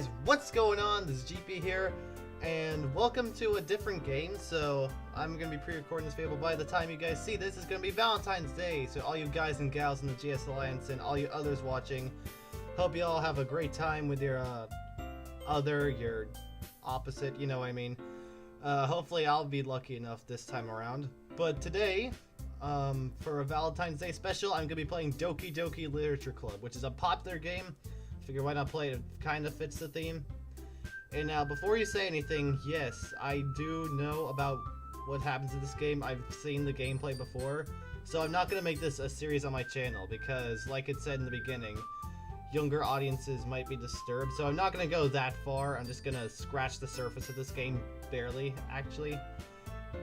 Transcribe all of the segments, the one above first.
guys, what's going on? This is GP here, and welcome to a different game. So I'm going to be pre-recording this video, but by the time you guys see this, it's going to be Valentine's Day. So all you guys and gals in the GS Alliance and all you others watching, hope you all have a great time with your your opposite, you know what I mean. Hopefully I'll be lucky enough this time around. But today, for a Valentine's Day special, I'm going to be playing Doki Doki Literature Club, which is a popular game. Figure why not play it? It kind of fits the theme. And now, before you say anything, yes, I do know about what happens in this game. I've seen the gameplay before, so I'm not going to make this a series on my channel because, like it said in the beginning, younger audiences might be disturbed. So I'm not going to go that far. I'm just going to scratch the surface of this game, barely, actually.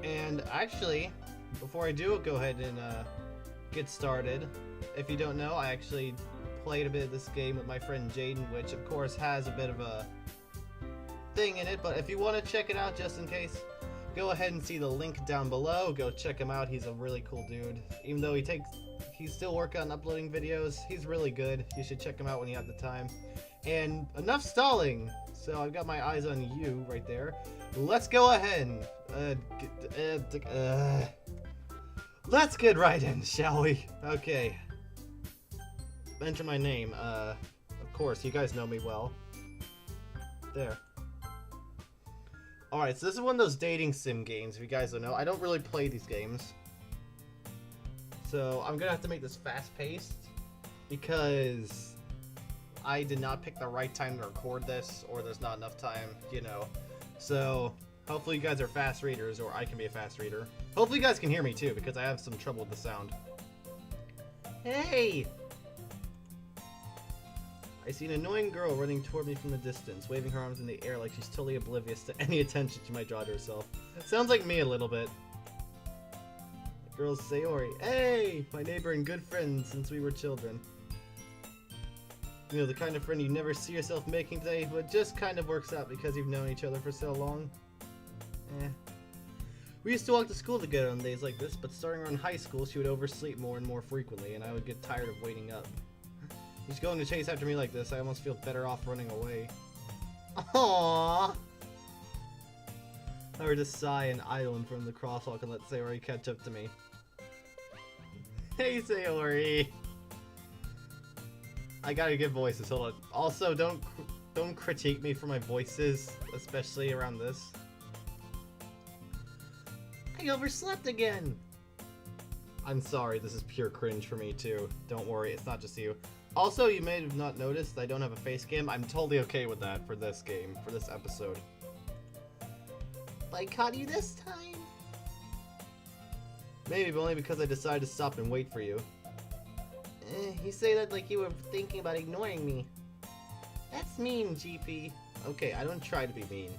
And actually, before I do go ahead and get started, if you don't know, I actually played a bit of this game with my friend Jaden, which of course has a bit of a thing in it, but if you want to check it out just in case, go ahead and see the link down below. Go check him out. He's a really cool dude. Even though he's still working on uploading videos, he's really good. You should check him out when you have the time. And enough stalling, so I've got my eyes on you right there. Let's go ahead and let's get right in, shall we? Okay. Enter my name. Of course, you guys know me well. There. Alright, so this is one of those dating sim games, if you guys don't know. I don't really play these games. So, I'm gonna have to make this fast-paced, because I did not pick the right time to record this, or there's not enough time, you know. So, hopefully you guys are fast readers, or I can be a fast reader. Hopefully you guys can hear me, too, because I have some trouble with the sound. Hey! I see an annoying girl running toward me from the distance, waving her arms in the air like she's totally oblivious to any attention she might draw to herself. Sounds like me a little bit. The girl's Sayori. Hey! My neighbor and good friend since we were children. You know, the kind of friend you never see yourself making today, but just kind of works out because you've known each other for so long. We used to walk to school together on days like this, but starting around high school, she would oversleep more and more frequently, and I would get tired of waiting up. She's going to chase after me like this, I almost feel better off running away. Aww! I would just sigh and idle in front of the crosswalk and let Sayori catch up to me. Hey, Sayori! I gotta give voices, hold on. Also, don't critique me for my voices, especially around this. I overslept again! I'm sorry, this is pure cringe for me too. Don't worry, it's not just you. Also, you may have not noticed I don't have a face cam. I'm totally okay with that for this game, for this episode. I caught you this time? Maybe, but only because I decided to stop and wait for you. You say that like you were thinking about ignoring me. That's mean, GP. Okay, I don't try to be mean.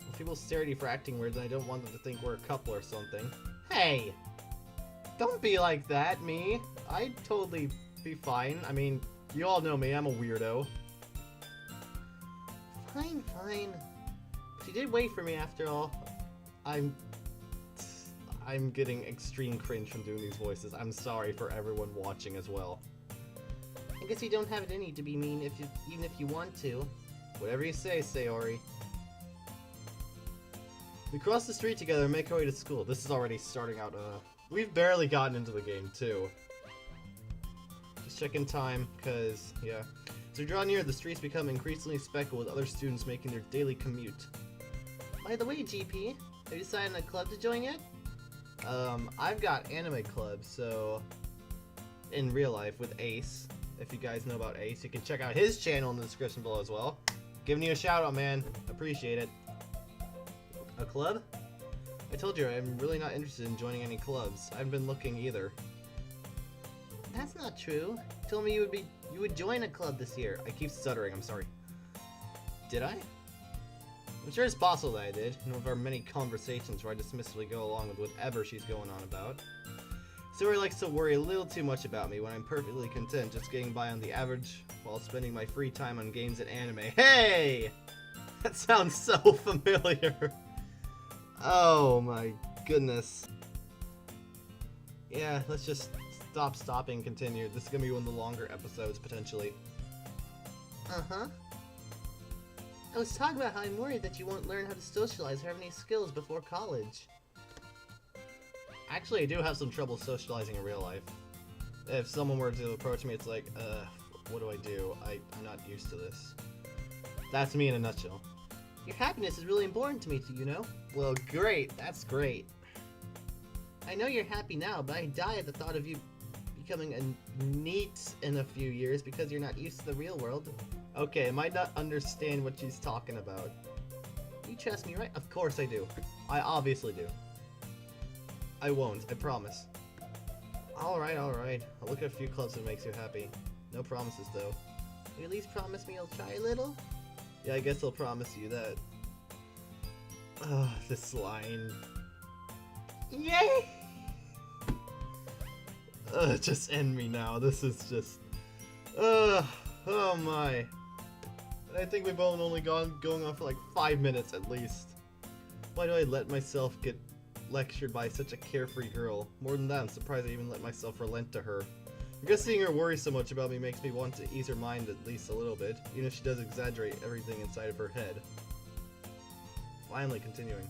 If people stare at you for acting weird, then I don't want them to think we're a couple or something. Hey! Don't be like that, me. I'd totally be fine. I mean, you all know me, I'm a weirdo. Fine, fine. She did wait for me after all. I'm getting extreme cringe from doing these voices. I'm sorry for everyone watching as well. I guess you don't have it in you to be mean even if you want to. Whatever you say, Sayori. We cross the street together and make our way to school. This is already starting out, we've barely gotten into the game, too. Just checking time, because, yeah. As we draw near, the streets become increasingly speckled with other students making their daily commute. By the way, GP, have you decided on a club to join yet? I've got anime clubs, so in real life with Ace. If you guys know about Ace, you can check out his channel in the description below as well. Giving you a shout out, man. Appreciate it. A club? I told you I'm really not interested in joining any clubs. I haven't been looking either. That's not true. You told me you would join a club this year. I keep stuttering, I'm sorry. Did I? I'm sure it's possible that I did, in one of our many conversations where I dismissively go along with whatever she's going on about. Sayori likes to worry a little too much about me when I'm perfectly content just getting by on the average while spending my free time on games and anime. Hey! That sounds so familiar. Oh my goodness. Yeah, let's just stopping, continue. This is gonna be one of the longer episodes, potentially. Uh-huh. I was talking about how I'm worried that you won't learn how to socialize or have any skills before college. Actually, I do have some trouble socializing in real life. If someone were to approach me, it's like, what do I do? I'm not used to this. That's me in a nutshell. Your happiness is really important to me, you know? Well, great. That's great. I know you're happy now, but I die at the thought of you becoming a NEET in a few years because you're not used to the real world. Okay, I might not understand what she's talking about. You trust me, right? Of course I do. I obviously do. I won't, I promise. Alright. I'll look at a few clubs that makes you happy. No promises, though. You at least promise me you'll try a little? Yeah, I guess I'll promise you that. Ugh, this line. Yay! Just end me now. This is just... oh my. I think we've only going on for like 5 minutes at least. Why do I let myself get lectured by such a carefree girl? More than that, I'm surprised I even let myself relent to her. I guess seeing her worry so much about me makes me want to ease her mind at least a little bit, even if she does exaggerate everything inside of her head. Finally, continuing.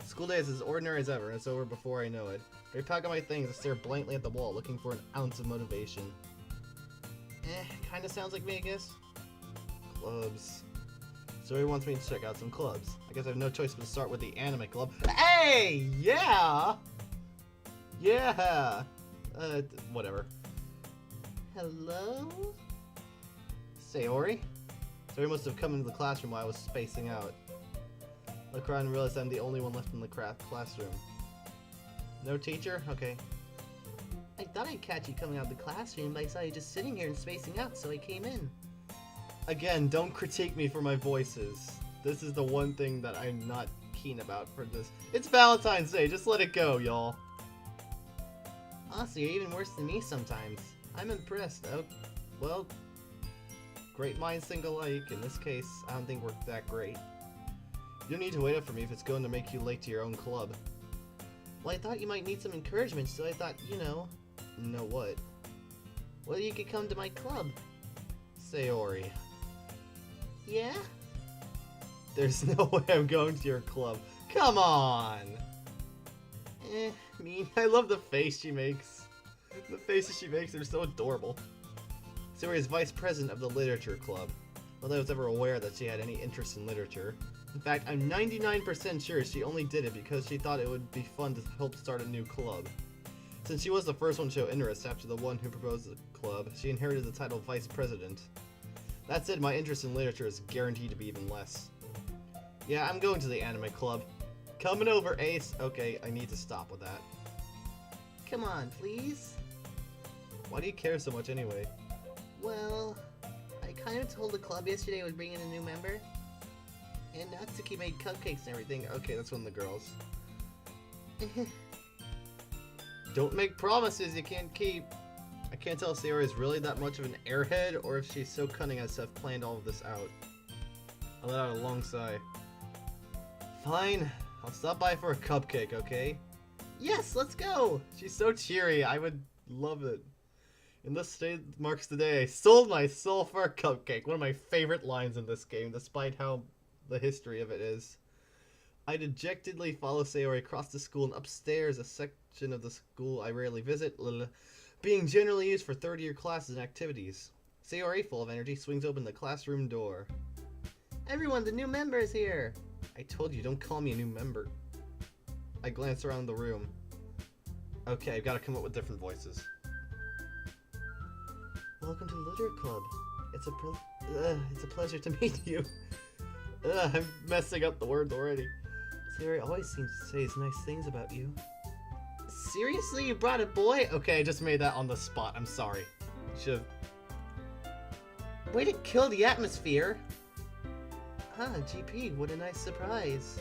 School day is as ordinary as ever, and it's over before I know it. I pack up my things and stare blankly at the wall, looking for an ounce of motivation. Kinda sounds like me, I guess. Clubs. Zoe wants me to check out some clubs. I guess I have no choice but to start with the anime club. Hey! Yeah! Yeah! Whatever. Hello? Sayori? Sayori must have come into the classroom while I was spacing out. I look around and realize I'm the only one left in the classroom. No teacher? Okay. I thought I'd catch you coming out of the classroom, but I saw you just sitting here and spacing out, so I came in. Again, don't critique me for my voices. This is the one thing that I'm not keen about for this. It's Valentine's Day, just let it go, y'all. Honestly, you're even worse than me sometimes. I'm impressed. Oh, well, great minds think alike. In this case, I don't think we're that great. You don't need to wait up for me if it's going to make you late to your own club. Well, I thought you might need some encouragement, so I thought, you know what? Well, you could come to my club. Sayori. Yeah? There's no way I'm going to your club. Come on! Mean. I love the face she makes. The faces she makes are so adorable. Sayori is vice president of the Literature Club. Not that I was ever aware that she had any interest in literature. In fact, I'm 99% sure she only did it because she thought it would be fun to help start a new club. Since she was the first one to show interest after the one who proposed the club, she inherited the title Vice President. That said, my interest in literature is guaranteed to be even less. Yeah, I'm going to the anime club. Coming over, Ace. Okay, I need to stop with that. Come on, please. Why do you care so much anyway? Well, I kind of told the club yesterday I would bring in a new member. And Natsuki made cupcakes and everything. Okay, that's one of the girls. Don't make promises you can't keep. I can't tell if Sayori is really that much of an airhead or if she's so cunning as to have planned all of this out. I let out a long sigh. Fine, I'll stop by for a cupcake, okay? Yes, let's go! She's so cheery, I would love it. And this day marks the day I sold my soul for a cupcake. One of my favorite lines in this game, despite how the history of it is. I dejectedly follow Sayori across the school and upstairs, a section of the school I rarely visit, being generally used for third-year classes and activities. Sayori, full of energy, swings open the classroom door. Everyone, the new member is here! I told you, don't call me a new member. I glance around the room. Okay, I've got to come up with different voices. Welcome to the Literature Club. It's a pleasure to meet you. I'm messing up the words already. Sayori always seems to say nice things about you. Seriously, you brought a boy? Okay, I just made that on the spot. I'm sorry. Should've... Way to kill the atmosphere! Ah, GP, what a nice surprise.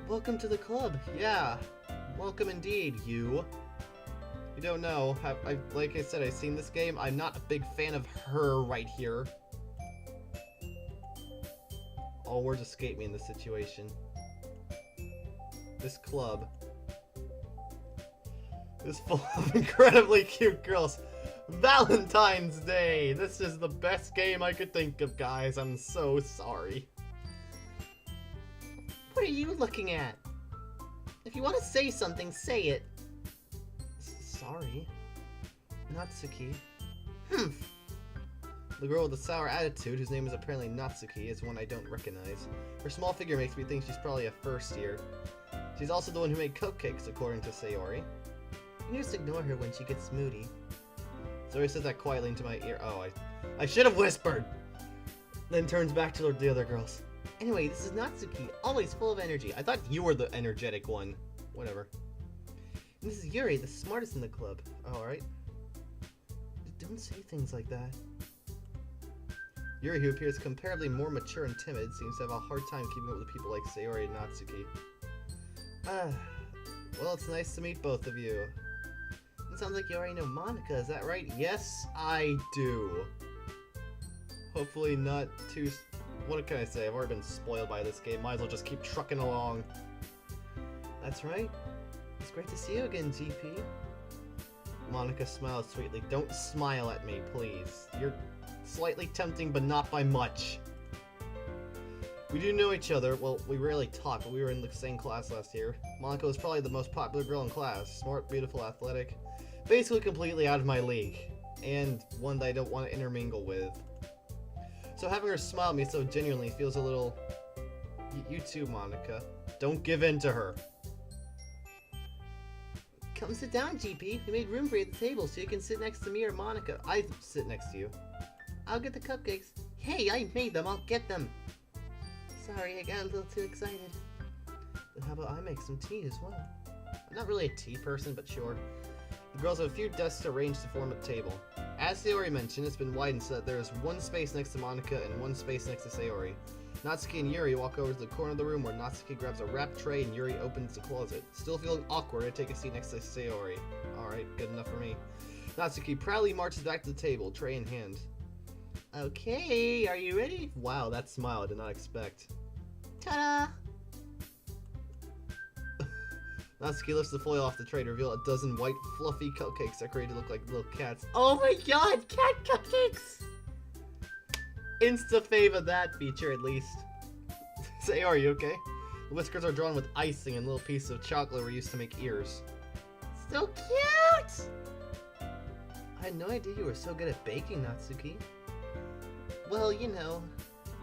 Welcome to the club. Yeah, welcome indeed, you. You don't know, like I said, I've seen this game. I'm not a big fan of her right here. All words escape me in this situation. This club is full of incredibly cute girls. Valentine's Day! This is the best game I could think of, guys. I'm so sorry. What are you looking at? If you want to say something, say it. Sorry. Natsuki. The girl with the sour attitude, whose name is apparently Natsuki, is one I don't recognize. Her small figure makes me think she's probably a first year. She's also the one who made cupcakes, according to Sayori. You just ignore her when she gets moody. Sayori says that quietly into my ear. Oh, I should have whispered! Then turns back to the other girls. Anyway, this is Natsuki, always full of energy. I thought you were the energetic one. Whatever. And this is Yuri, the smartest in the club. Oh, alright. Don't say things like that. Yuri, who appears comparably more mature and timid, seems to have a hard time keeping up with people like Sayori and Natsuki. Well, it's nice to meet both of you. It sounds like you already know Monica, is that right? Yes, I do. Hopefully not too... What can I say? I've already been spoiled by this game. Might as well just keep trucking along. That's right. It's great to see you again, GP. Monica smiles sweetly. Don't smile at me, please. You're slightly tempting, but not by much. We do know each other. Well, we rarely talk, but we were in the same class last year. Monica was probably the most popular girl in class. Smart, beautiful, athletic. Basically completely out of my league. And one that I don't want to intermingle with. So having her smile at me so genuinely feels a little... You too, Monica. Don't give in to her. Come sit down, GP. We made room for you at the table so you can sit next to me or Monica. I sit next to you. I'll get the cupcakes. Hey, I made them. I'll get them. Sorry, I got a little too excited. Then how about I make some tea as well? I'm not really a tea person, but sure. The girls have a few desks arranged to form a table. As Sayori mentioned, it's been widened so that there is one space next to Monica and one space next to Sayori. Natsuki and Yuri walk over to the corner of the room where Natsuki grabs a wrap tray and Yuri opens the closet. Still feeling awkward, I take a seat next to Sayori. Alright, good enough for me. Natsuki proudly marches back to the table, tray in hand. Okay, are you ready? Wow, that smile I did not expect. Ta-da! Natsuki lifts the foil off the tray to reveal a dozen white, fluffy cupcakes decorated to look like little cats. Oh my god, cat cupcakes! Insta-fave of that feature, at least. Say, are you okay? The whiskers are drawn with icing and little pieces of chocolate were used to make ears. So cute! I had no idea you were so good at baking, Natsuki. Well, you know,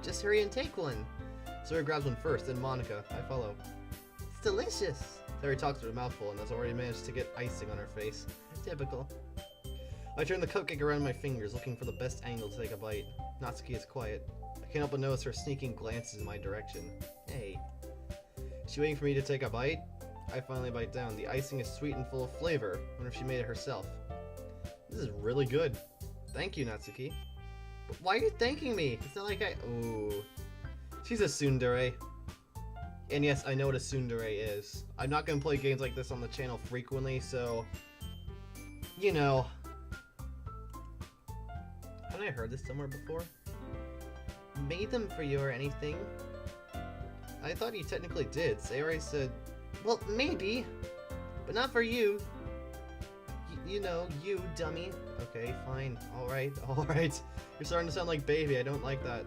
just hurry and take one. Sayori grabs one first, then Monica. I follow. It's delicious. Sayori talks with a mouthful and has already managed to get icing on her face. Typical. I turn the cupcake around my fingers, looking for the best angle to take a bite. Natsuki is quiet. I can't help but notice her sneaking glances in my direction. Hey. Is she waiting for me to take a bite? I finally bite down. The icing is sweet and full of flavor. I wonder if she made it herself. This is really good. Thank you, Natsuki. But why are you thanking me? It's not like I... Ooh. She's a tsundere. And yes, I know what a tsundere is. I'm not going to play games like this on the channel frequently, so... You know... Haven't I heard this somewhere before? Made them for you or anything? I thought you technically did. Sayori said, well, maybe, but not for you. You know, you dummy. Okay, fine. Alright. You're starting to sound like baby. I don't like that.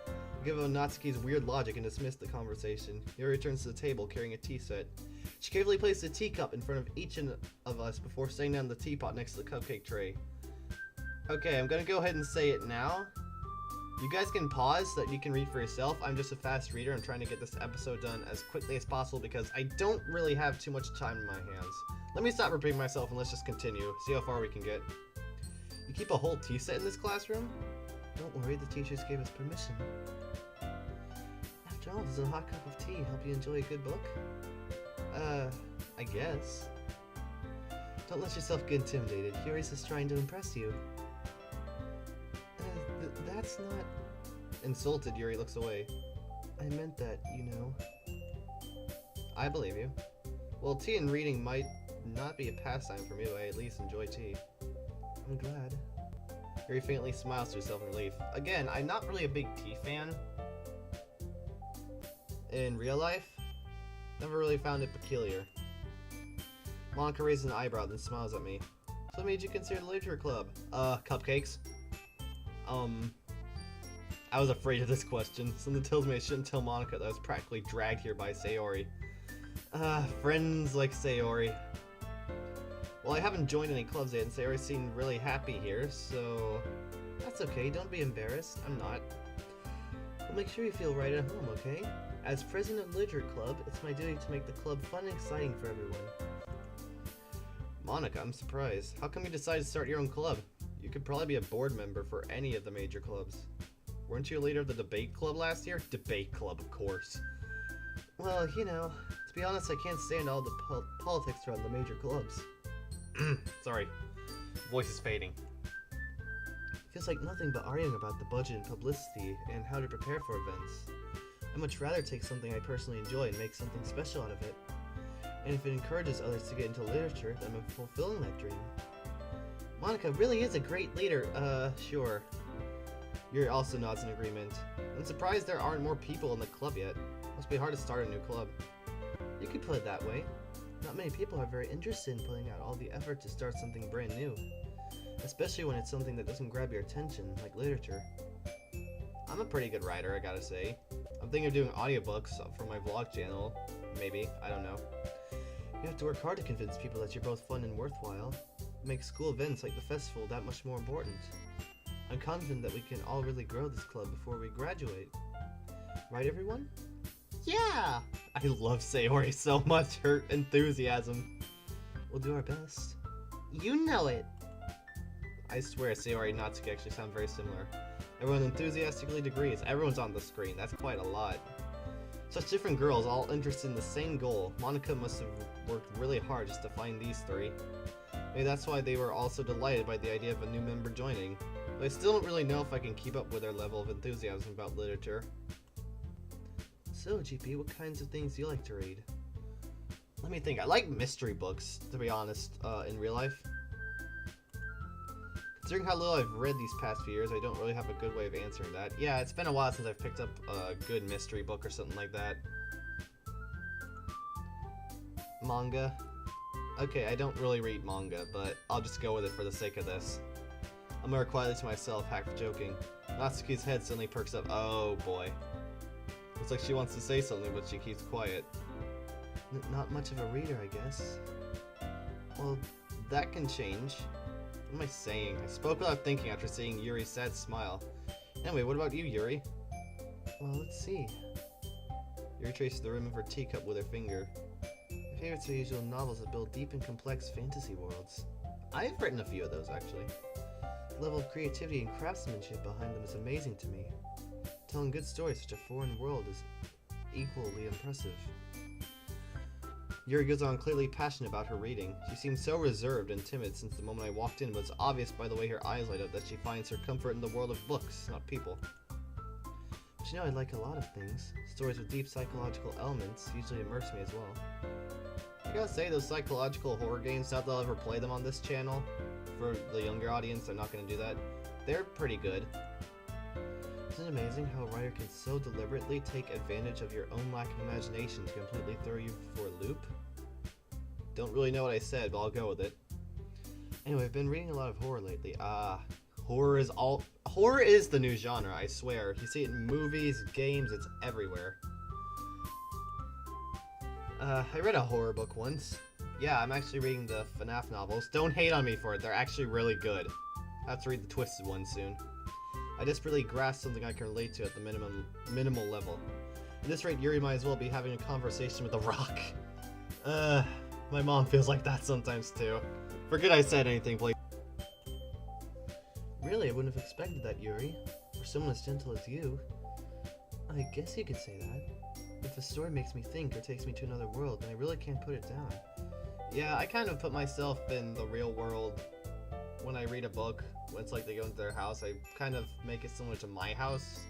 I give out Natsuki's weird logic and dismiss the conversation. Yuri returns to the table carrying a tea set. She carefully places a teacup in front of each of us before setting down the teapot next to the cupcake tray. Okay, I'm gonna go ahead and say it now. You guys can pause so that you can read for yourself. I'm just a fast reader. I'm trying to get this episode done as quickly as possible because I don't really have too much time in my hands. Let me stop repeating myself and let's just continue. See how far we can get. You keep a whole tea set in this classroom? Don't worry, the teachers gave us permission. After all, does a hot cup of tea help you enjoy a good book? I guess. Don't let yourself get intimidated. Yuri's just trying to impress you. That's not... Insulted, Yuri looks away. I meant that, you know. I believe you. Well, tea and reading might not be a pastime for me, but I at least enjoy tea. I'm glad. Yuri faintly smiles to herself in relief. Again, I'm not really a big tea fan. In real life, never really found it peculiar. Monica raises an eyebrow, then smiles at me. So what made you consider the literature club? Cupcakes. I was afraid of this question. Something tells me I shouldn't tell Monica that I was practically dragged here by Sayori. Friends like Sayori. Well, I haven't joined any clubs yet, and Sayori seemed really happy here, so... That's okay, don't be embarrassed. I'm not. We'll make sure you feel right at home, okay? As president of the Literature Club, it's my duty to make the club fun and exciting for everyone. Monica, I'm surprised. How come you decided to start your own club? You could probably be a board member for any of the major clubs. Weren't you a leader of the debate club last year? Debate club, of course. Well, you know, to be honest, I can't stand all the politics around the major clubs. Sorry. Voice is fading. Feels like nothing but arguing about the budget and publicity and how to prepare for events. I'd much rather take something I personally enjoy and make something special out of it. And if it encourages others to get into literature, then I'm fulfilling that dream. Monica really is a great leader. Sure. Yuri also nods in agreement. I'm surprised there aren't more people in the club yet. Must be hard to start a new club. You could put it that way. Not many people are very interested in putting out all the effort to start something brand new. Especially when it's something that doesn't grab your attention, like literature. I'm a pretty good writer, I gotta say. I'm thinking of doing audiobooks for my vlog channel. Maybe, I don't know. You have to work hard to convince people that you're both fun and worthwhile. Make school events like the festival that much more important. I'm confident that we can all really grow this club before we graduate. Right, everyone? Yeah! I love Sayori so much, her enthusiasm. We'll do our best. You know it! I swear Sayori and Natsuki actually sound very similar. Everyone enthusiastically agrees. Everyone's on the screen. That's quite a lot. Such different girls, all interested in the same goal. Monica must have worked really hard just to find these three. Maybe that's why they were also delighted by the idea of a new member joining. But I still don't really know if I can keep up with their level of enthusiasm about literature. So, GP, what kinds of things do you like to read? Let me think. I like mystery books, to be honest, in real life. Considering how little I've read these past few years, I don't really have a good way of answering that. Yeah, it's been a while since I've picked up a good mystery book or something like that. Manga. Okay, I don't really read manga, but I'll just go with it for the sake of this. I mutter quietly to myself, half joking. Natsuki's head suddenly perks up. Oh boy. Looks like she wants to say something, but she keeps quiet. Not much of a reader, I guess. Well, that can change. What am I saying? I spoke without thinking after seeing Yuri's sad smile. Anyway, what about you, Yuri? Well, let's see. Yuri traces the rim of her teacup with her finger. My favorites are usual novels that build deep and complex fantasy worlds. I've written a few of those, actually. The level of creativity and craftsmanship behind them is amazing to me. Telling good stories in such a foreign world is equally impressive. Yuri goes on, clearly passionate about her reading. She seems so reserved and timid since the moment I walked in, but it's obvious by the way her eyes light up that she finds her comfort in the world of books, not people. But you know, I like a lot of things. Stories with deep psychological elements usually immerse me as well. I gotta say, those psychological horror games, not that I'll ever play them on this channel, for the younger audience, I'm not gonna do that, they're pretty good. Isn't it amazing how a writer can so deliberately take advantage of your own lack of imagination to completely throw you for a loop? Don't really know what I said, but I'll go with it. Anyway, I've been reading a lot of horror lately. Horror is the new genre, I swear. You see it in movies, games, it's everywhere. I read a horror book once. Yeah, I'm actually reading the FNAF novels. Don't hate on me for it, they're actually really good. I have to read the Twisted one soon. I desperately grasp something I can relate to at the minimal level. At this rate, Yuri might as well be having a conversation with a rock. My mom feels like that sometimes too. Forget I said anything, please. Really, I wouldn't have expected that, Yuri. For someone as gentle as you. I guess you could say that. If a story makes me think or takes me to another world, then I really can't put it down. Yeah, I kind of put myself in the real world when I read a book. When it's like they go into their house, I kind of make it similar to my house.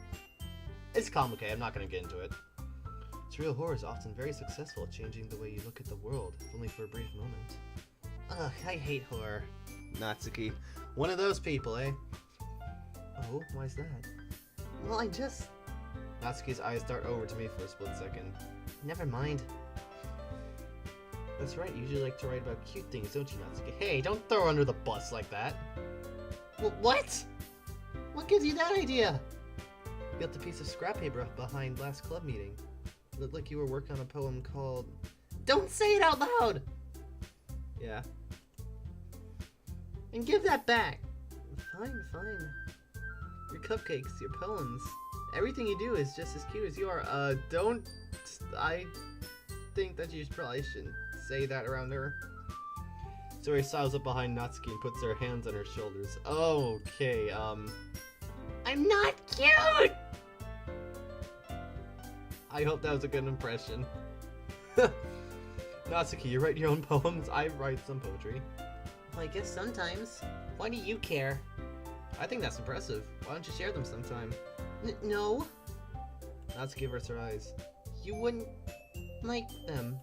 It's complicated, I'm not going to get into it. Surreal horror is often very successful at changing the way you look at the world, if only for a brief moment. Ugh, I hate horror. Natsuki. One of those people, eh? Oh, why's that? Well, Natsuki's eyes dart over to me for a split second. Never mind. That's right, you usually like to write about cute things, don't you, Natsuki? Hey, don't throw her under the bus like that. What? What gives you that idea? You got the piece of scrap paper behind last club meeting. It looked like you were working on a poem called... Don't say it out loud! Yeah. And give that back! Fine, fine. Your cupcakes, your poems, everything you do is just as cute as you are. Don't... I think that you probably shouldn't say that around her. Zoe sidles up behind Natsuki and puts her hands on her shoulders. Okay, I'm not cute! I hope that was a good impression. Natsuki, you write your own poems? I write some poetry. Well, I guess sometimes. Why do you care? I think that's impressive. Why don't you share them sometime? No. Natsuki averts her eyes. You wouldn't like them.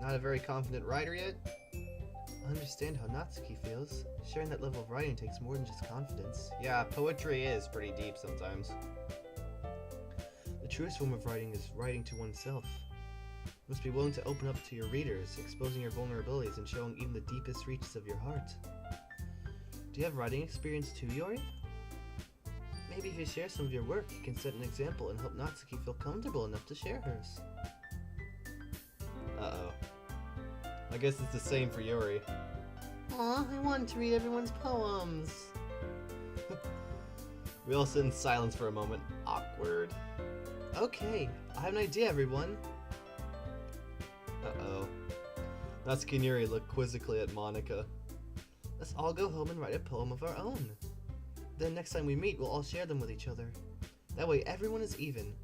Not a very confident writer yet? I understand how Natsuki feels. Sharing that level of writing takes more than just confidence. Yeah, poetry is pretty deep sometimes. The truest form of writing is writing to oneself. You must be willing to open up to your readers, exposing your vulnerabilities and showing even the deepest reaches of your heart. Do you have writing experience too, Yori? Maybe if you share some of your work, you can set an example and help Natsuki feel comfortable enough to share hers. Uh-oh. I guess it's the same for Yori. Aw, I wanted to read everyone's poems. We all sit in silence for a moment. Awkward. Okay, I have an idea, everyone. Uh-oh. Natsuki and Yuri look quizzically at Monika. Let's all go home and write a poem of our own. Then next time we meet, we'll all share them with each other. That way everyone is even.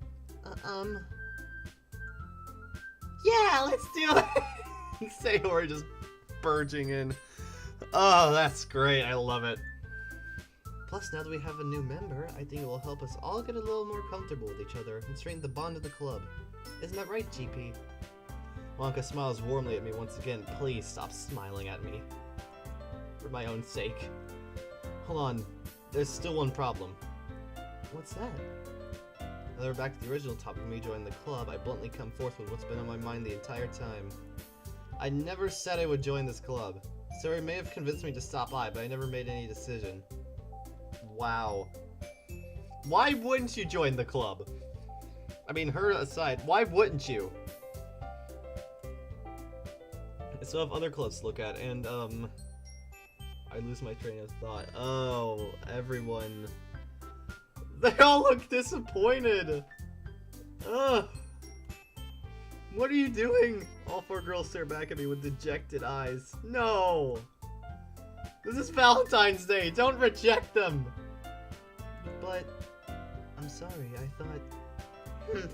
Yeah, let's do it! Sayori just burging in. Oh, that's great. I love it. Plus, now that we have a new member, I think it will help us all get a little more comfortable with each other and strengthen the bond of the club. Isn't that right, GP? Monika smiles warmly at me once again. Please stop smiling at me. For my own sake. Hold on. There's still one problem. What's that? Now that we're back to the original topic of me joining the club, I bluntly come forth with what's been on my mind the entire time. I never said I would join this club. Sari may have convinced me to stop by, but I never made any decision. Wow. Why wouldn't you join the club? I mean, her aside, why wouldn't you? I still have other clubs to look at, and, I lose my train of thought. Oh, everyone. They all look disappointed! Ugh. What are you doing? All four girls stare back at me with dejected eyes. No! This is Valentine's Day! Don't reject them! But... I'm sorry, I thought...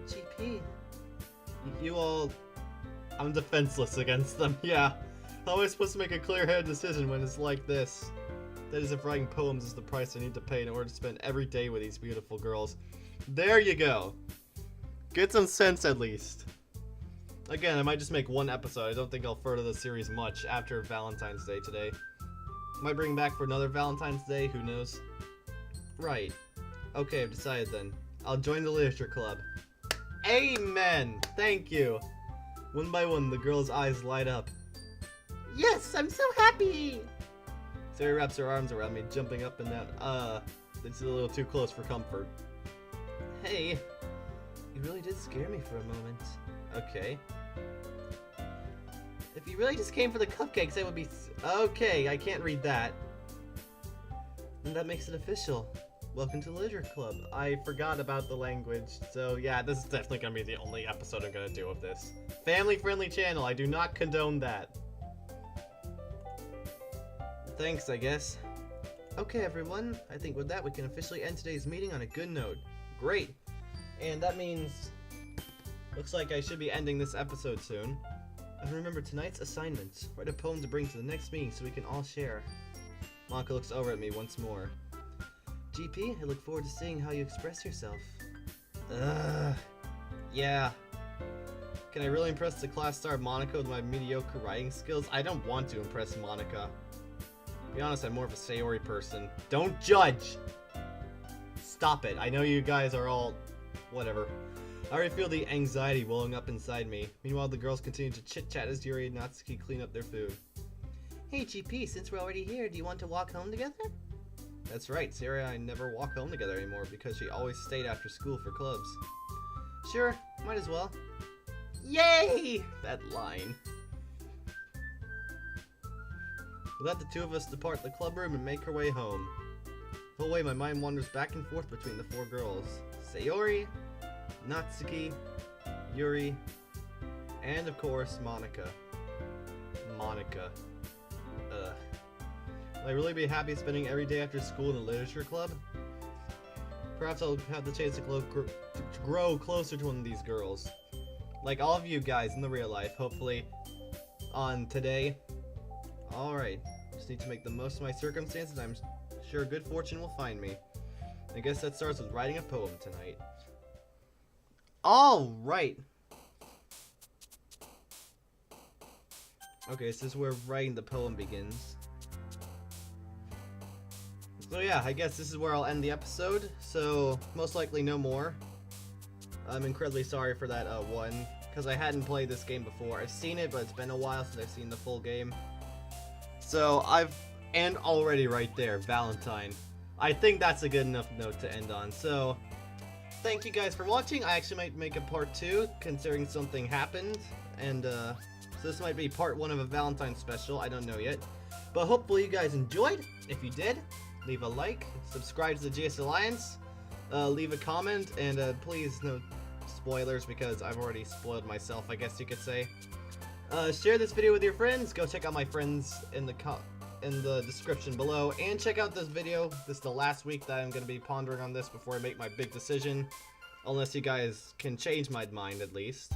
GP... You all... I'm defenseless against them, yeah. How am I supposed to make a clear-headed decision when it's like this? That is if writing poems is the price I need to pay in order to spend every day with these beautiful girls. There you go! Get some sense at least. Again, I might just make one episode. I don't think I'll further the series much after Valentine's Day today. Might bring back for another Valentine's Day, who knows? Right. Okay, I've decided then. I'll join the literature club. Amen! Thank you! One by one, the girl's eyes light up. Yes, I'm so happy! Sarah wraps her arms around me, jumping up and down. It's a little too close for comfort. Hey, you really did scare me for a moment. Okay. If you really just came for the cupcakes, I would be... Okay, I can't read that. And that makes it official. Welcome to the Literature Club. I forgot about the language, so yeah, this is definitely gonna be the only episode I'm gonna do of this. Family-friendly channel, I do not condone that. Thanks, I guess. Okay, everyone. I think with that, we can officially end today's meeting on a good note. Great. And that means... Looks like I should be ending this episode soon. And remember tonight's assignment. Write a poem to bring to the next meeting so we can all share. Monika looks over at me once more. GP, I look forward to seeing how you express yourself. Yeah. Can I really impress the class star Monika with my mediocre writing skills? I don't want to impress Monika. To be honest, I'm more of a Sayori person. Don't judge! Stop it. I know you guys are all... whatever. I already feel the anxiety welling up inside me. Meanwhile, the girls continue to chit-chat as Yuri and Natsuki clean up their food. Hey GP, since we're already here, do you want to walk home together? That's right, Sarah and I never walk home together anymore because she always stayed after school for clubs. Sure, might as well. Yay! That line. We let the two of us depart the club room and make our way home. The whole way my mind wanders back and forth between the four girls. Sayori, Natsuki, Yuri, and of course, Monika. Monika. Ugh. Will I really be happy spending every day after school in the literature club? Perhaps I'll have the chance to grow closer to one of these girls. Like all of you guys in the real life, hopefully, on today. Alright, just need to make the most of my circumstances. I'm sure good fortune will find me. I guess that starts with writing a poem tonight. Alright! Okay, so this is where writing the poem begins. So yeah, I guess this is where I'll end the episode, so most likely no more. I'm incredibly sorry for that one, because I hadn't played this game before. I've seen it, but it's been a while since I've seen the full game. So and already right there, Valentine. I think that's a good enough note to end on. So, thank you guys for watching. I actually might make a part 2, considering something happened. And, so this might be part 1 of a Valentine special, I don't know yet. But hopefully you guys enjoyed. If you did, leave a like, subscribe to the GS Alliance, leave a comment, and please no spoilers because I've already spoiled myself, I guess you could say. Share this video with your friends. Go check out my friends in the description below, and check out this video. This is the last week that I'm going to be pondering on this before I make my big decision, unless you guys can change my mind at least.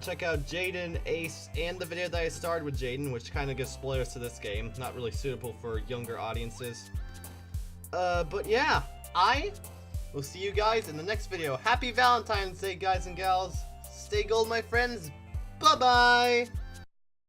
Check out Jaden, Ace, and the video that I started with Jaden, which kind of gives spoilers to this game. Not really suitable for younger audiences. But yeah, I will see you guys in the next video. Happy Valentine's Day, guys and gals. Stay gold, my friends. Bye-bye!